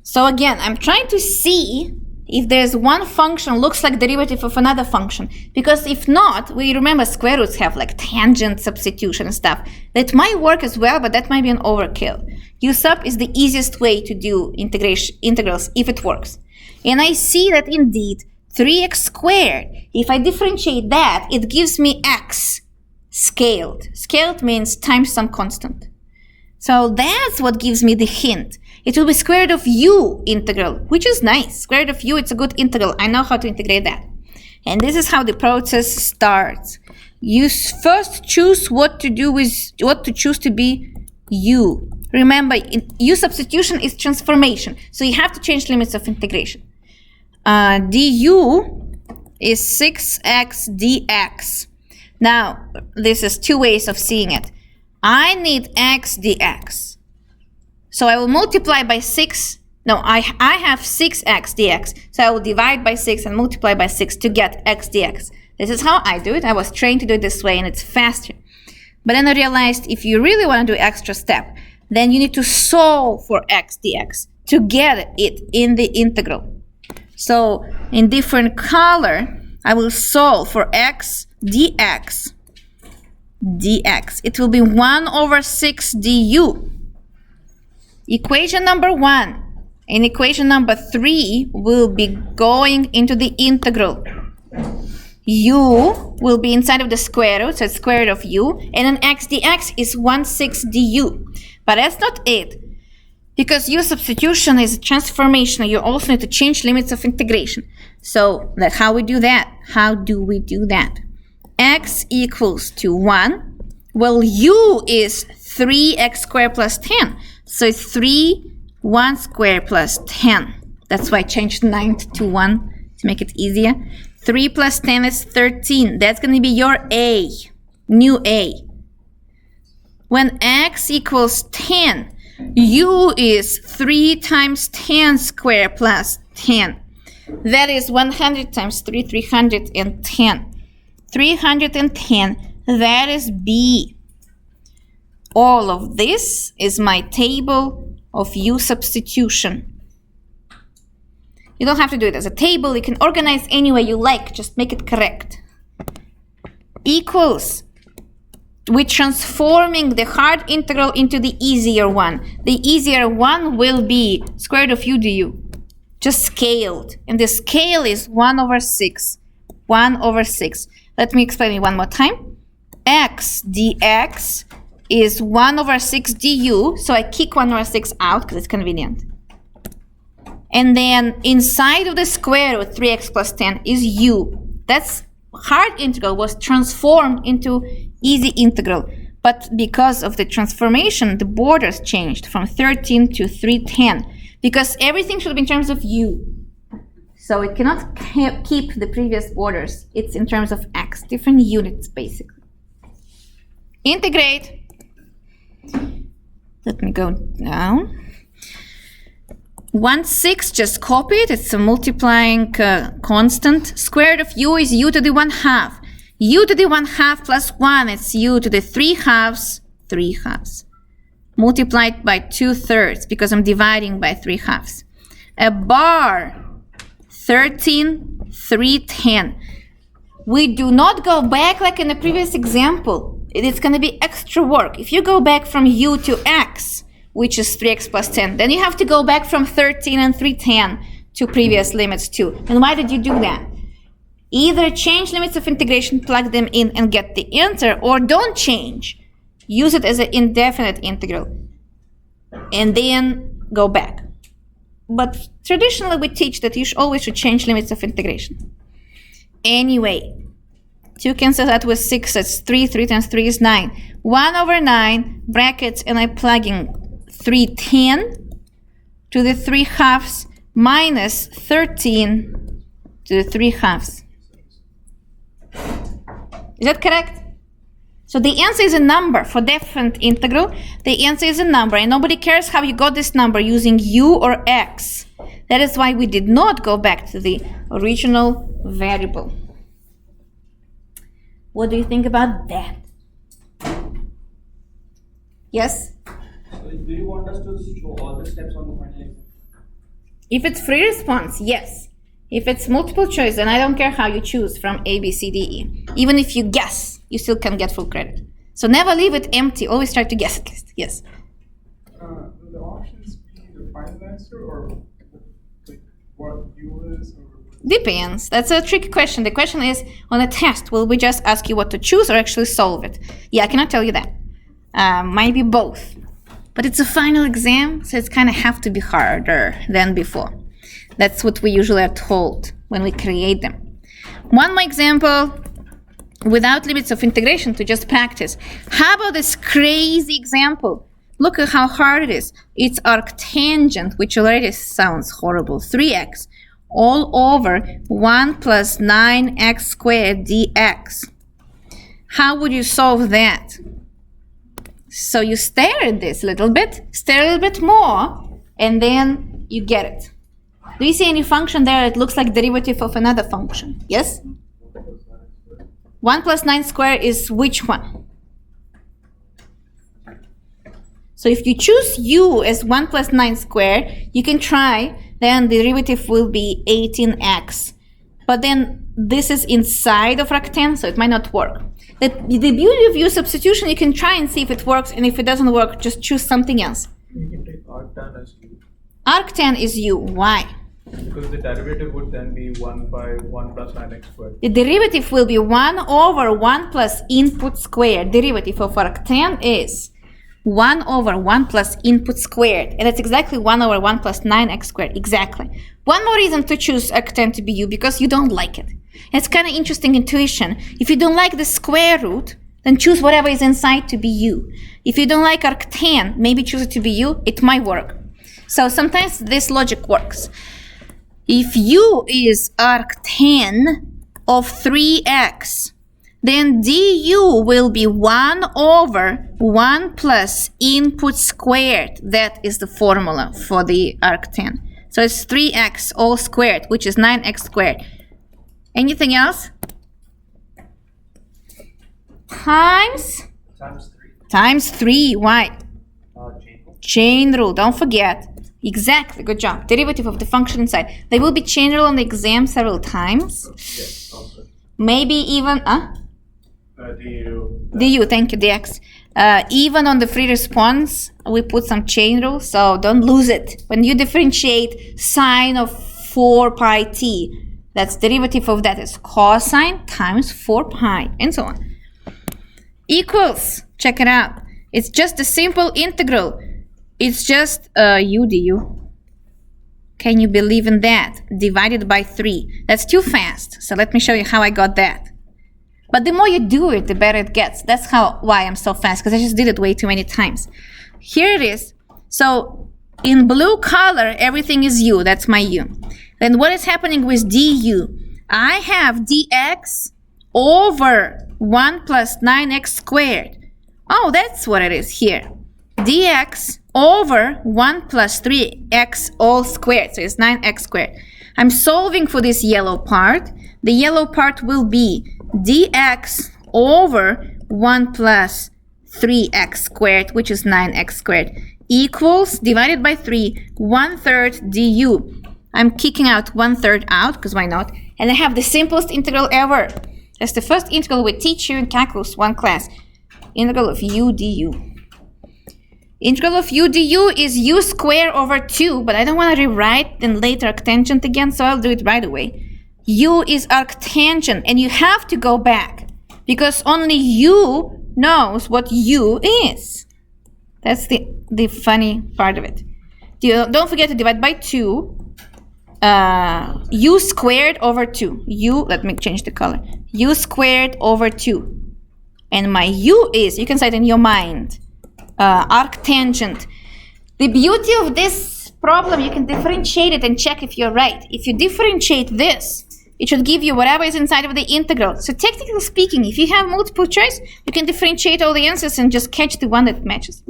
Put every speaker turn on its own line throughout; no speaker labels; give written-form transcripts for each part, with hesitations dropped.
So again, I'm trying to see if there's one function looks like derivative of another function. Because if not, we remember square roots have like tangent substitution and stuff. That might work as well, but that might be an overkill. U sub is the easiest way to do integrals if it works. And I see that indeed 3x squared, if I differentiate that, it gives me x scaled. Scaled means times some constant. So that's what gives me the hint. It will be square root of u integral, which is nice. Square root of u, it's a good integral. I know how to integrate that. And this is how the process starts. You first choose what to do with, what to choose to be u. Remember, u substitution is transformation. So you have to change limits of integration. Du is 6x dx. Now, this is two ways of seeing it. I need x dx. So I will multiply by 6. No, I have 6x dx. So I will divide by 6 and multiply by 6 to get x dx. This is how I do it. I was trained to do it this way and it's faster. But then I realized if you really want to do extra step, then you need to solve for x dx to get it in the integral. So in different color, I will solve for x dx. It will be 1 over 6 du. Equation number 1 and equation number 3 will be going into the integral. U will be inside of the square root, so it's square root of u, and then x dx is 1/6 du. But that's not it. Because u substitution is a transformation, you also need to change limits of integration. So that's how we do that. How do we do that? X equals to 1. Well, u is 3x squared plus 10. So it's 3, 1 squared plus 10. That's why I changed 9 to 1 to make it easier. 3 plus 10 is 13. That's going to be your a, new a. When x equals 10, u is 3 times 10 squared plus 10. That is 100 times 3, 310. 310, that is b. All of this is my table of u substitution. You don't have to do it as a table. You can organize any way you like. Just make it correct. Equals. We're transforming the hard integral into the easier one. The easier one will be square root of u du. Just scaled. And the scale is 1 over 6. 1 over 6. Let me explain it one more time. X dx is 1 over 6 du. So I kick 1 over 6 out because it's convenient. And then inside of the square root, 3x plus 10 is u. That's hard integral was transformed into easy integral. But because of the transformation, the borders changed from 13 to 310. Because everything should be in terms of u. So it cannot keep the previous borders. It's in terms of x, different units basically. Integrate. Let me go down. 1/6, just copy it. It's a multiplying constant. Square root of u is u to the 1/2. U to the 1/2 plus 1, it's u to the 3/2, 3/2. Multiplied by 2/3 because I'm dividing by 3/2. A bar, 13, 310. We do not go back like in the previous example. It's going to be extra work. If you go back from u to x, which is 3x plus 10, then you have to go back from 13 and 310 to previous limits too. And why did you do that? Either change limits of integration, plug them in and get the answer, or don't change. Use it as an indefinite integral and then go back. But traditionally we teach that you always should change limits of integration. Anyway, 2 cancels out with 6, that's 3, 3 times 3 is 9. 1 over 9, brackets, and I'm plugging 310 to the 3/2 minus 13 to the 3/2. Is that correct? So the answer is a number for definite integral. The answer is a number, and nobody cares how you got this number using u or x. That is why we did not go back to the original variable. What do you think about that? Yes?
So do you want us to show all the steps on the final exam?
If it's free response, yes. If it's multiple choice, then I don't care how you choose from A, B, C, D, E. Even if you guess, you still can get full credit. So never leave it empty. Always try to guess at least. Yes?
Will the options be the final answer or like what U is? Or
Depends. That's a tricky question. The question is, on a test, will we just ask you what to choose or actually solve it? Yeah, I cannot tell you that. Might be both. But it's a final exam, so it's kind of have to be harder than before. That's what we usually are told when we create them. One more example, without limits of integration, to just practice. How about this crazy example? Look at how hard it is. It's arctangent, which already sounds horrible. 3x all over 1 plus 9x squared dx. How would you solve that? So you stare at this a little bit, stare a little bit more, and then you get it. Do you see any function there that looks like derivative of another function? Yes? 1 plus 9 squared is which one? So if you choose u as 1 plus 9 squared, you can try, then the derivative will be 18x. But then this is inside of arctan, so it might not work. The beauty of u substitution, you can try and see if it works, and if it doesn't work, just choose something else.
you can take arctan as U.
Arctan is u. Why?
Because the derivative would then be 1 by 1 plus 9x squared.
The derivative will be 1 over 1 plus input squared. Derivative of arctan is 1 over 1 plus input squared. And that's exactly 1 over 1 plus 9x squared. Exactly. One more reason to choose arctan to be u, because you don't like it. It's kind of interesting intuition. If you don't like the square root, then choose whatever is inside to be u. If you don't like arctan, maybe choose it to be u. It might work. So sometimes this logic works. If u is arctan of 3x, then du will be 1 over 1 plus input squared. That is the formula for the arctan. So it's 3x all squared, which is 9x squared. Anything else? Times? Times 3. Why? Chain rule. Don't forget. Exactly. Good job. Derivative of the function inside. They will be chain rule on the exam several times.
Yes, also.
Maybe even...
du.
du. Thank you, dx. Even on the free response, we put some chain rule, so don't lose it. When you differentiate sine of 4 pi t, that's derivative of that is cosine times 4 pi, and so on. Equals. Check it out. It's just a simple integral. It's just u du. Can you believe in that? Divided by 3. That's too fast. So let me show you how I got that. But the more you do it, the better it gets. That's why I'm so fast, because I just did it way too many times. Here it is. So in blue color, everything is u. That's my u. Then what is happening with du? I have dx over 1 plus 9x squared. Oh, that's what it is here. Dx over 1 plus 3x all squared. So it's 9x squared. I'm solving for this yellow part. The yellow part will be dx over 1 plus 3x squared, which is 9x squared, equals, divided by 3, 1/3 du. I'm kicking out 1/3 out, because why not? And I have the simplest integral ever. That's the first integral we teach you in Calculus 1 class. Integral of u du. Integral of u du is u squared over 2, but I don't want to rewrite then later arctangent again, so I'll do it right away. U is arctangent, and you have to go back, because only you knows what u is. That's the funny part of it. Don't forget to divide by 2. U squared over 2. Let me change the color. U squared over 2. And my u is, you can say it in your mind, arctangent. The beauty of this problem, you can differentiate it and check if you're right. If you differentiate this, it should give you whatever is inside of the integral. So technically speaking, if you have multiple choice, you can differentiate all the answers and just catch the one that matches.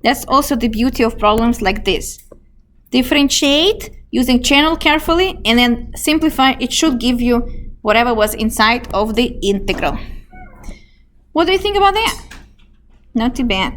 That's also the beauty of problems like this. Differentiate using channel carefully, and then simplify. It should give you whatever was inside of the integral. What do you think about that? Not too bad.